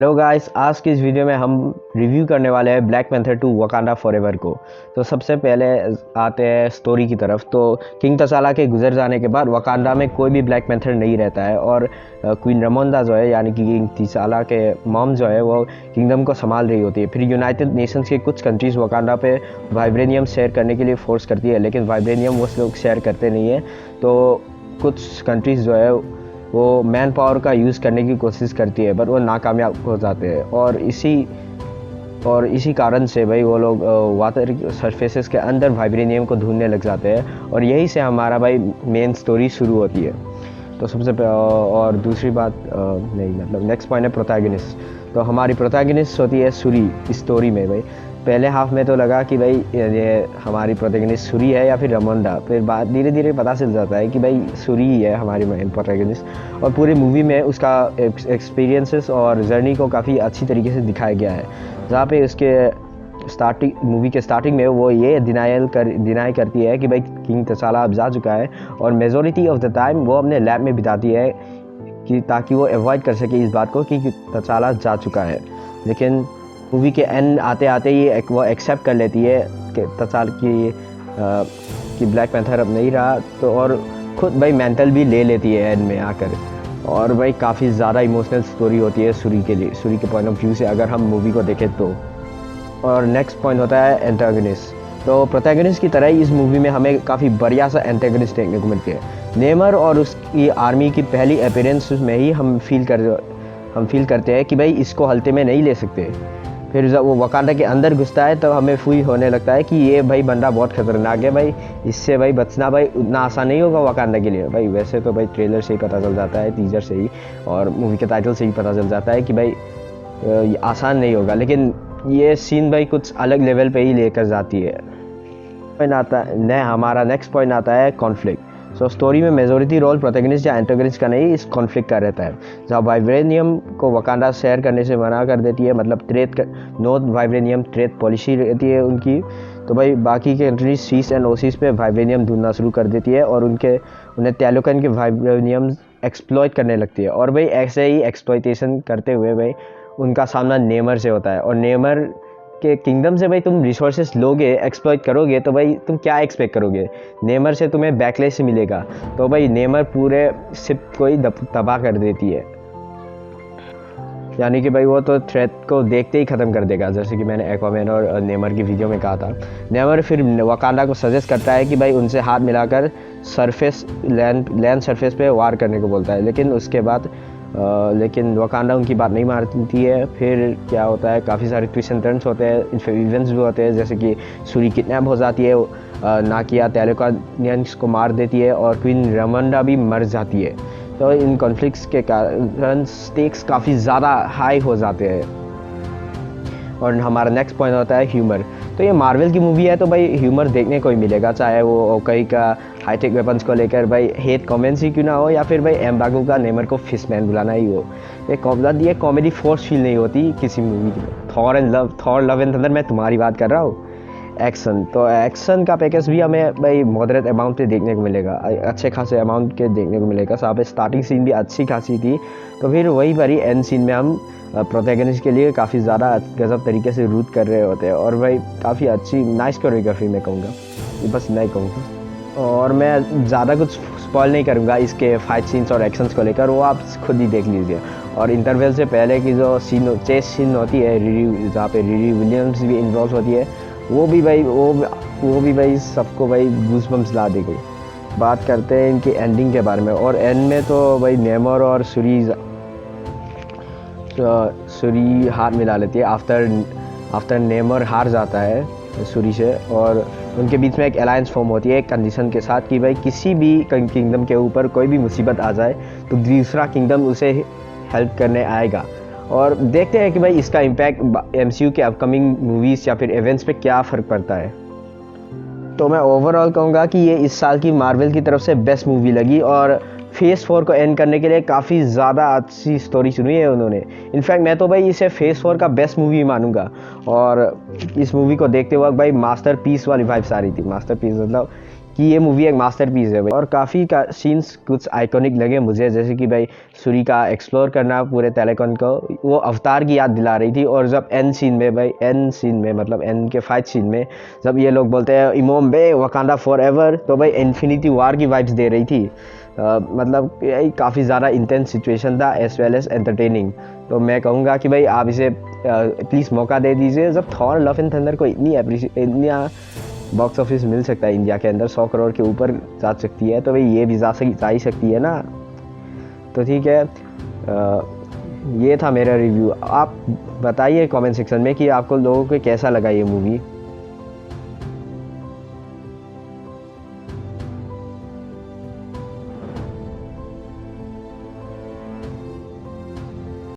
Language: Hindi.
हेलो गाइस, आज की इस वीडियो में हम रिव्यू करने वाले हैं ब्लैक पैंथर 2 वकांडा फॉरएवर को। तो सबसे पहले आते हैं स्टोरी की तरफ। तो किंग तसाला के गुजर जाने के बाद वकांडा में कोई भी ब्लैक पैंथर नहीं रहता है और क्वीन रमोंदा जो है यानी कि किंग तसाला के मॉम जो है वो किंगडम को संभाल रही होती है। फिर यूनाइटेड नेशंस के कुछ कंट्रीज़ वकांडा पे वाइब्रेनियम शेयर करने के लिए फोर्स करती है, लेकिन वाइब्रेनियम वो लोग शेयर करते नहीं है। तो कुछ कंट्रीज़ जो है वो मैन पावर का यूज़ करने की कोशिश करती है, बट वो नाकामयाब हो जाते हैं। और इसी कारण से भाई वो लोग वाटर सरफेसेस के अंदर वाइब्रेनियम को ढूंढने लग जाते हैं और यही से हमारा भाई मेन स्टोरी शुरू होती है। तो और दूसरी बात नहीं मतलब नेक्स्ट पॉइंट है प्रोटैगनिस्ट। तो हमारी प्रोटैगनिस्ट होती है सुरी इस स्टोरी में। भाई पहले हाफ में तो लगा कि भाई ये हमारी प्रोटैगनिस्ट सुरी है या फिर रमोंडा, फिर बात धीरे धीरे पता चल जाता है कि भाई सुरी ही है हमारी मेन प्रोटैगनिस्ट। और पूरी मूवी में उसका एक्सपीरियंसेस और जर्नी को काफ़ी अच्छी तरीके से दिखाया गया है, जहाँ पे उसके मूवी के स्टार्टिंग में वो ये डिनाई करती है कि भाई किंग तसाला अब जा चुका है, और मेजोरिटी ऑफ द टाइम वो अपने लैब में बिताती है कि ताकि वो अवॉइड कर सके इस बात को कि तसाला जा चुका है। लेकिन मूवी के एंड आते आते ही वो एक्सेप्ट कर लेती है कि तसाल कि ब्लैक पैंथर अब नहीं रहा, तो और खुद भाई मेंटल भी ले लेती है एंड में आकर। और भाई काफ़ी ज़्यादा इमोशनल स्टोरी होती है सुरी के पॉइंट ऑफ व्यू से अगर हम मूवी को देखें तो। और नेक्स्ट पॉइंट होता है एंटागनिस्ट। तो प्रोटैगनिस्ट की तरह ही इस मूवी में हमें काफ़ी बढ़िया सा एंटागनिस्ट देखने को मिलती है। नेमर और उसकी आर्मी की पहली अपीयरेंस में ही हम फील करते हैं कि भाई इसको हल्के में नहीं ले सकते। फिर जब वो वकांडा के अंदर घुसता है तब हमें फील होने लगता है कि ये भाई बंदा बहुत खतरनाक है, भाई इससे भाई बचना भाई उतना आसान नहीं होगा वकांडा के लिए। भाई वैसे तो भाई ट्रेलर से ही पता चल जाता है, टीजर से ही और मूवी के टाइटल से ही पता चल जाता है कि भाई ये आसान नहीं होगा, लेकिन ये सीन भाई कुछ अलग लेवल पे ही लेकर जाती है। हमारा नेक्स्ट पॉइंट आता है कॉन्फ्लिक्ट। सो स्टोरी में मेजोरिटी रोल प्रोटैगनिस्ट या एंटागनिस्ट का नहीं, इस कॉन्फ्लिक्ट का रहता है। जहाँ वाइब्रेनियम को वकांडा शेयर करने से मना कर देती है, मतलब नो वाइब्रेनियम ट्रेड पॉलिसी रहती है उनकी, तो भाई बाकी के कंट्रीज सीस एंड ओसीज पे वाइब्रेनियम ढूंढना शुरू कर देती है और उन्हें टैलोकन के वाइब्रेनियम एक्सप्लॉइट करने लगती है। और भाई ऐसे ही एक्सप्लॉइटेशन करते हुए भाई उनका सामना नेमर से होता है, और नेमर के किंगडम से भाई तुम रिसोर्सेस लोगे, एक्सप्लॉइट करोगे, तो भाई तुम क्या एक्सपेक्ट करोगे, नेमर से तुम्हें बैकलेस मिलेगा। तो भाई नेमर पूरे शिप को ही तबाह कर देती है, यानी कि भाई वो तो थ्रेट को देखते ही ख़त्म कर देगा, जैसे कि मैंने एक्वामैन और नेमर की वीडियो में कहा था। नेमर फिर वकांडा को सजेस्ट करता है कि भाई उनसे हाथ मिलाकर लैंड सरफेस पे वार करने को बोलता है, लेकिन वकांडा उनकी बात नहीं मानती है। फिर क्या होता है, काफ़ी सारे ट्विस्ट एंड टर्न्स होते हैं, इवेंट्स भी होते हैं, जैसे कि सूरी किडनैप हो जाती है, नाकिया टैलोकानियंस को मार देती है और क्वीन रमोंडा भी मर जाती है। तो इन कॉन्फ्लिक्ट्स के कारण स्टेक्स काफ़ी ज़्यादा हाई हो जाते हैं। और हमारा नेक्स्ट पॉइंट होता है ह्यूमर। तो ये मार्वल की मूवी है तो भाई ह्यूमर देखने को ही मिलेगा, चाहे वो कहीं का हाईटेक वेपन्स को लेकर भाई हेट कमेंट्स ही क्यों ना हो, या फिर भाई एम्बागो का नेमर को फिशमैन बुलाना ही हो। ये कॉमेडी फोर्स फील नहीं होती किसी मूवी की। थॉर लव एंड थंडर मैं तुम्हारी बात कर रहा हूँ। एक्शन, तो एक्शन का पैकेज भी हमें भाई मॉडरेट अमाउंट पे देखने को मिलेगा, अच्छे खासे अमाउंट के देखने को मिलेगा। साथ में स्टार्टिंग सीन भी अच्छी खासी थी, तो फिर वही भरी एंड सीन में हम प्रोटैगनिस्ट के लिए काफ़ी ज़्यादा गजब तरीके से रूट कर रहे होते हैं। और भाई काफ़ी अच्छी नाइस कोरियोग्राफी मैं कहूँगा, बस नहीं कहूँगा। और मैं ज़्यादा कुछ स्पॉइल नहीं करूँगा इसके फाइट सीन्स और एक्शंस को लेकर, वो आप खुद ही देख लीजिए। और इंटरवल से पहले की जो चेस सीन होती है जहाँ पे रिरी विलियम्स भी इन्वॉल्व होती है, वो भी भाई सबको भाई गूज़बम्स ला देगी। बात करते हैं इनकी एंडिंग के बारे में, और एंड में तो भाई नेमर और सुरी हाथ मिला लेती है आफ्टर नेमर हार जाता है सुरी से, और उनके बीच में एक अलायंस फॉर्म होती है एक कंडीशन के साथ कि भाई किसी भी किंगडम के ऊपर कोई भी मुसीबत आ जाए तो दूसरा किंगडम उसे हेल्प करने आएगा। और देखते हैं कि भाई इसका इम्पैक्ट एमसीयू के अपकमिंग मूवीज़ या फिर इवेंट्स पे क्या फ़र्क पड़ता है। तो मैं ओवरऑल कहूँगा कि ये इस साल की मार्वल की तरफ से बेस्ट मूवी लगी, और फेज़ 4 को एंड करने के लिए काफ़ी ज़्यादा अच्छी स्टोरी सुनी है उन्होंने। इनफैक्ट मैं तो भाई इसे फेज़ 4 का बेस्ट मूवी मानूंगा। और इस मूवी को देखते वक्त भाई मास्टर पीस वाली वाइब्स आ रही थी। मास्टर पीस मतलब कि ये मूवी एक मास्टरपीस है भाई। और काफ़ी का सीन्स कुछ आइकॉनिक लगे मुझे, जैसे कि भाई सूरी का एक्सप्लोर करना पूरे तेलेकॉन को, वो अवतार की याद दिला रही थी। और जब एंड सीन में भाई, एंड सीन में मतलब एंड के फाइट सीन में जब ये लोग बोलते हैं इमोम बे वकांडा फॉर एवर, तो भाई इन्फिनिटी वार की वाइब्स दे रही थी। मतलब काफ़ी ज़्यादा इंटेंस सिचुएशन था एज वेल एज एंटरटेनिंग। तो मैं कहूँगा कि भाई आप इसे प्लीज़ मौका दे दीजिए। जब थॉर लव एंड थंडर को इतना बॉक्स ऑफिस मिल सकता है इंडिया के अंदर, 100 करोड़ के ऊपर जा सकती है, तो भाई ये भी जा ही सकती है ना। तो ठीक है, ये था मेरा रिव्यू। आप बताइए कमेंट सेक्शन में कि आपको लोगों को कैसा लगा ये मूवी।